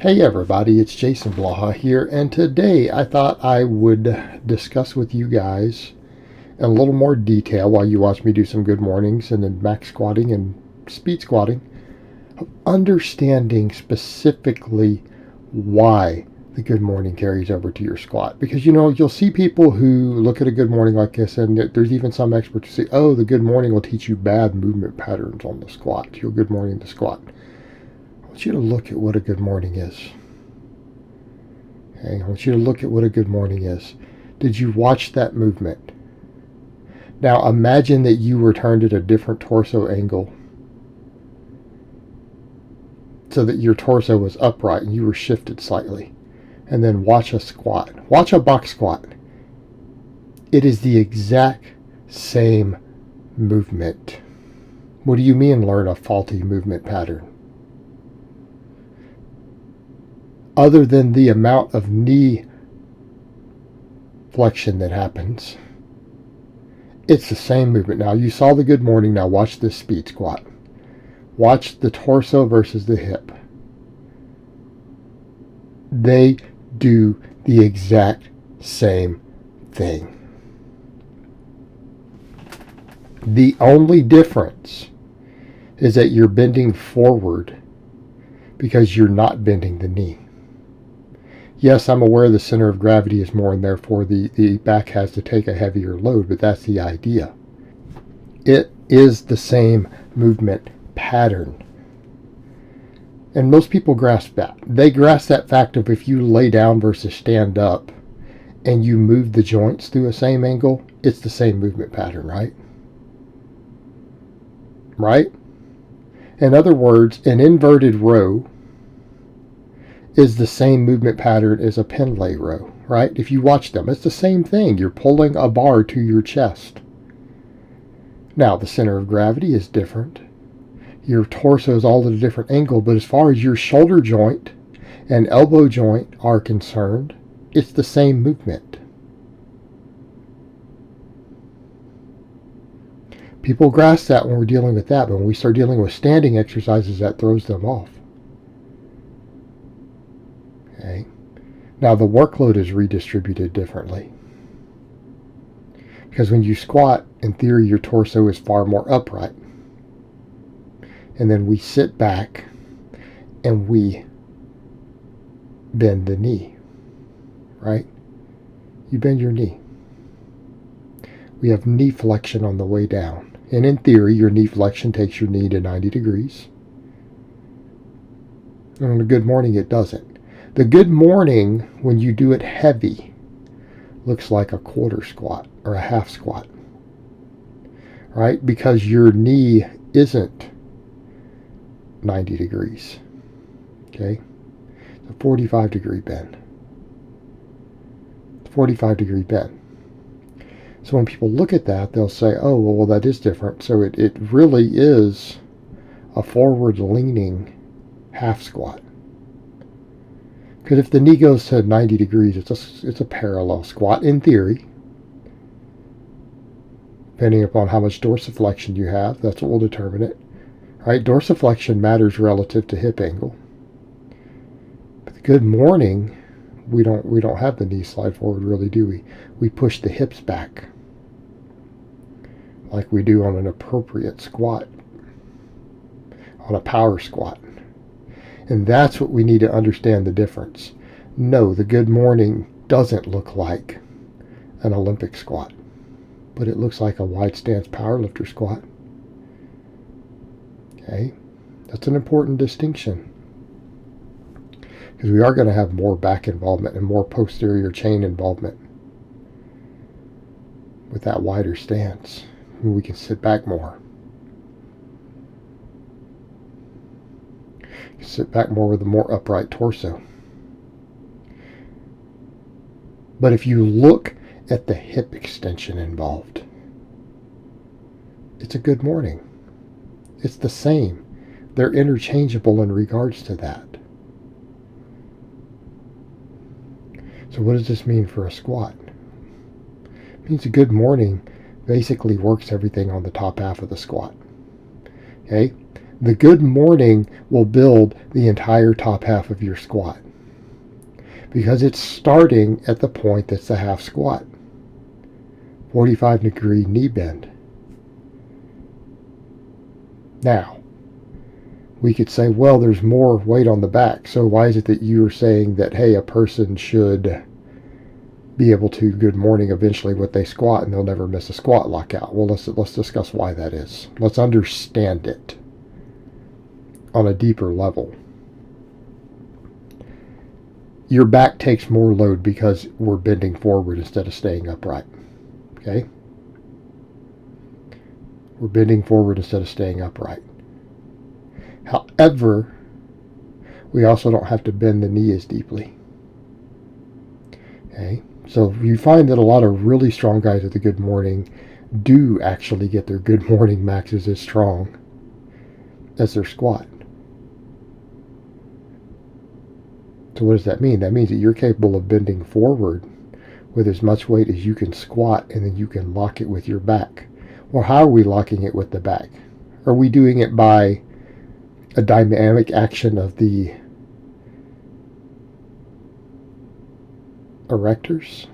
Hey everybody, it's Jason Blaha here, and today I thought I would discuss with you guys in a little more detail while you watch me do some good mornings and then max squatting and speed squatting, understanding specifically why the good morning carries over to your squat. Because you'll see people who look at a good morning like this, and there's even some experts who say, oh, the good morning will teach you bad movement patterns on the squat, your good morning to squat. I want you to look at what a good morning is. Okay, I want you to look at what a good morning is. Did you watch that movement? Now imagine that you were turned at a different torso angle so that your torso was upright and you were shifted slightly. And then watch a squat. Watch a box squat. It is the exact same movement. What do you mean learn a faulty movement pattern? Other than the amount of knee flexion that happens, it's the same movement. Now you saw the good morning, now watch this speed squat. Watch the torso versus the hip. They do the exact same thing. The only difference is that you're bending forward because you're not bending the knee. Yes, I'm aware the center of gravity is more and therefore the back has to take a heavier load, but that's the idea. It is the same movement pattern. And most people grasp that. They grasp that fact of if you lay down versus stand up and you move the joints through a same angle, it's the same movement pattern, right? Right? In other words, an inverted row is the same movement pattern as a pin lay row, right? If you watch them, it's the same thing. You're pulling a bar to your chest. Now, the center of gravity is different. Your torso is all at a different angle, but as far as your shoulder joint and elbow joint are concerned, it's the same movement. People grasp that when we're dealing with that, but when we start dealing with standing exercises, that throws them off. Okay. Now the workload is redistributed differently. Because when you squat, in theory, your torso is far more upright. And then we sit back and we bend the knee, right? You bend your knee. We have knee flexion on the way down. And in theory, your knee flexion takes your knee to 90 degrees. And on a good morning, it doesn't. The good morning, when you do it heavy, looks like a quarter squat or a half squat, right? Because your knee isn't 90 degrees, okay? It's a 45 degree bend. 45 degree bend. So when people look at that, they'll say, oh, well, that is different. So it really is a forward leaning half squat. Because if the knee goes to 90 degrees, it's a parallel squat in theory. Depending upon how much dorsiflexion you have, that's what will determine it. Right? Dorsiflexion matters relative to hip angle. But the good morning, we don't have the knee slide forward, really, do we? We push the hips back like we do on an appropriate squat, on a power squat. And that's what we need to understand the difference. No, the good morning doesn't look like an Olympic squat, but it looks like a wide stance powerlifter squat. Okay, that's an important distinction because we are going to have more back involvement and more posterior chain involvement with that wider stance. We can sit back more. Sit back more with a more upright torso. But if you look at the hip extension involved, it's a good morning. It's the same. They're interchangeable in regards to that. So what does this mean for a squat? It means a good morning basically works everything on the top half of the squat. Okay? The good morning will build the entire top half of your squat because it's starting at the point that's the half squat. 45-degree knee bend. Now, we could say, well, there's more weight on the back, so why is it that you're saying that, hey, a person should be able to good morning eventually what they squat and they'll never miss a squat lockout? Well, let's discuss why that is. Let's understand it on a deeper level. Your back takes more load because we're bending forward instead of staying upright. Okay? We're bending forward instead of staying upright. However, we also don't have to bend the knee as deeply. Okay? So you find that a lot of really strong guys at the good morning do actually get their good morning maxes as strong as their squat. So what does that mean? That means that you're capable of bending forward with as much weight as you can squat, and then you can lock it with your back. Well, how are we locking it with the back? Are we doing it by a dynamic action of the erectors?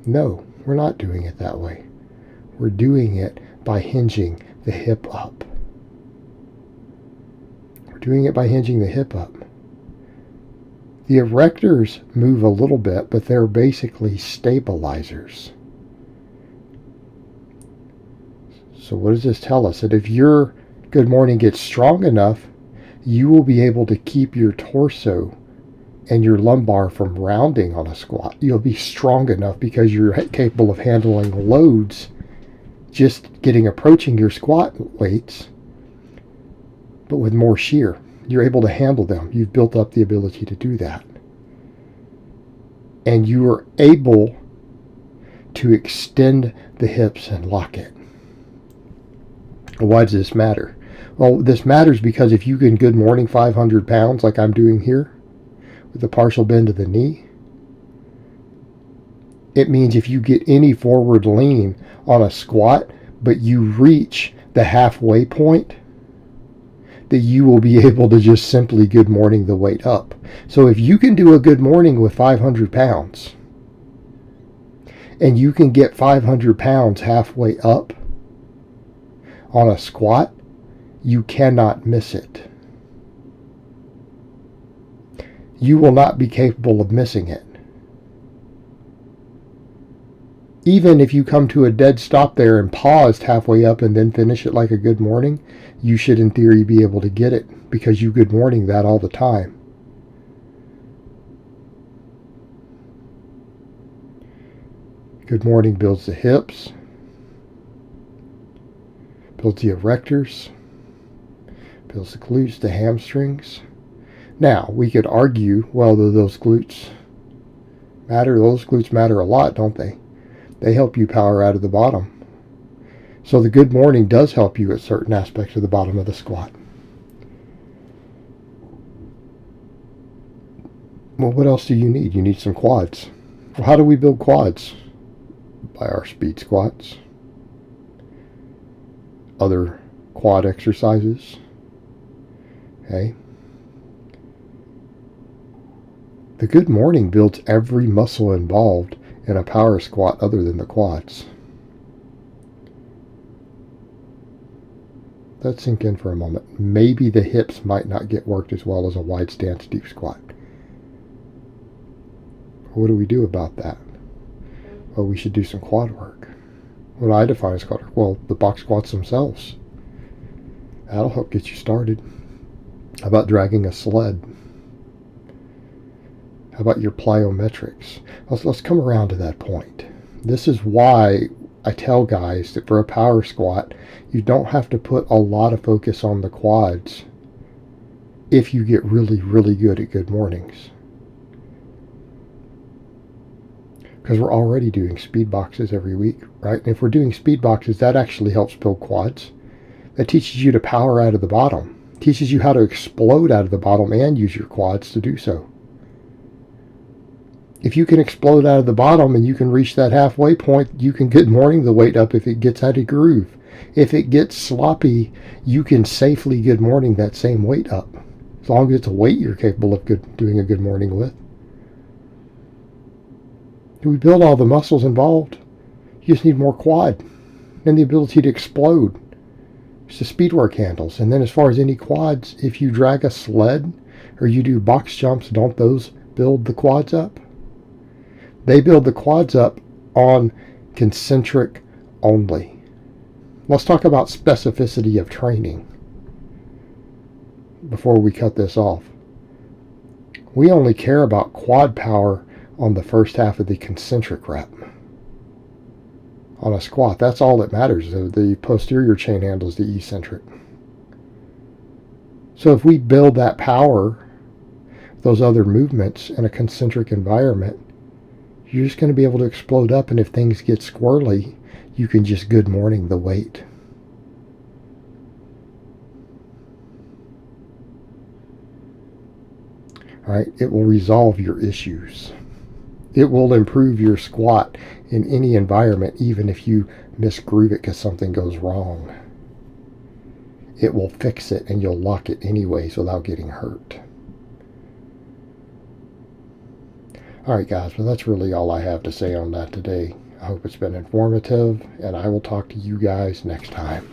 No, we're not doing it that way. We're doing it by hinging the hip up. We're doing it by hinging the hip up. The erectors move a little bit, but they're basically stabilizers. So what does this tell us? That if your good morning gets strong enough, you will be able to keep your torso and your lumbar from rounding on a squat. You'll be strong enough because you're capable of handling loads just approaching your squat weights, but with more shear. You're able to handle them. You've built up the ability to do that. And you are able to extend the hips and lock it. Why does this matter? Well, this matters because if you can good morning 500 pounds like I'm doing here with a partial bend of the knee, it means if you get any forward lean on a squat, but you reach the halfway point, that you will be able to just simply good morning the weight up. So if you can do a good morning with 500 pounds, and you can get 500 pounds halfway up on a squat, you cannot miss it. You will not be capable of missing it. Even if you come to a dead stop there and paused halfway up and then finish it like a good morning, you should in theory be able to get it because you good morning that all the time. Good morning builds the hips, builds the erectors, builds the glutes, the hamstrings. Now, we could argue, well, those glutes matter. Those glutes matter a lot, don't they? They help you power out of the bottom. So the good morning does help you at certain aspects of the bottom of the squat. Well, what else do you need? You need some quads. Well, how do we build quads? By our speed squats. Other quad exercises. Okay. The good morning builds every muscle involved in a power squat other than the quads. Let's sink in for a moment. Maybe the hips might not get worked as well as a wide stance deep squat. What do we do about that? Well, we should do some quad work. What I define as quad work, well, the box squats themselves. That'll help get you started. How about dragging a sled? How about your plyometrics? Let's come around to that point. This is why I tell guys that for a power squat, you don't have to put a lot of focus on the quads if you get really, really good at good mornings. Because we're already doing speed boxes every week, right? And if we're doing speed boxes, that actually helps build quads. That teaches you to power out of the bottom. Teaches you how to explode out of the bottom and use your quads to do so. If you can explode out of the bottom and you can reach that halfway point, you can good morning the weight up if it gets out of groove. if it gets sloppy, you can safely good morning that same weight up. As long as it's a weight you're capable of doing a good morning with. We build all the muscles involved. You just need more quad and the ability to explode. It's the speed work handles. And then as far as any quads, if you drag a sled or you do box jumps, don't those build the quads up? They build the quads up on concentric only. Let's talk about specificity of training before we cut this off. We only care about quad power on the first half of the concentric rep. On a squat, that's all that matters. The posterior chain handle is the eccentric. So if we build that power, those other movements in a concentric environment, you're just going to be able to explode up, and if things get squirrely, you can just good morning the weight. All right, it will resolve your issues. It will improve your squat in any environment, even if you misgroove it because something goes wrong. It will fix it, and you'll lock it anyways without getting hurt. Alright guys, well that's really all I have to say on that today. I hope it's been informative, and I will talk to you guys next time.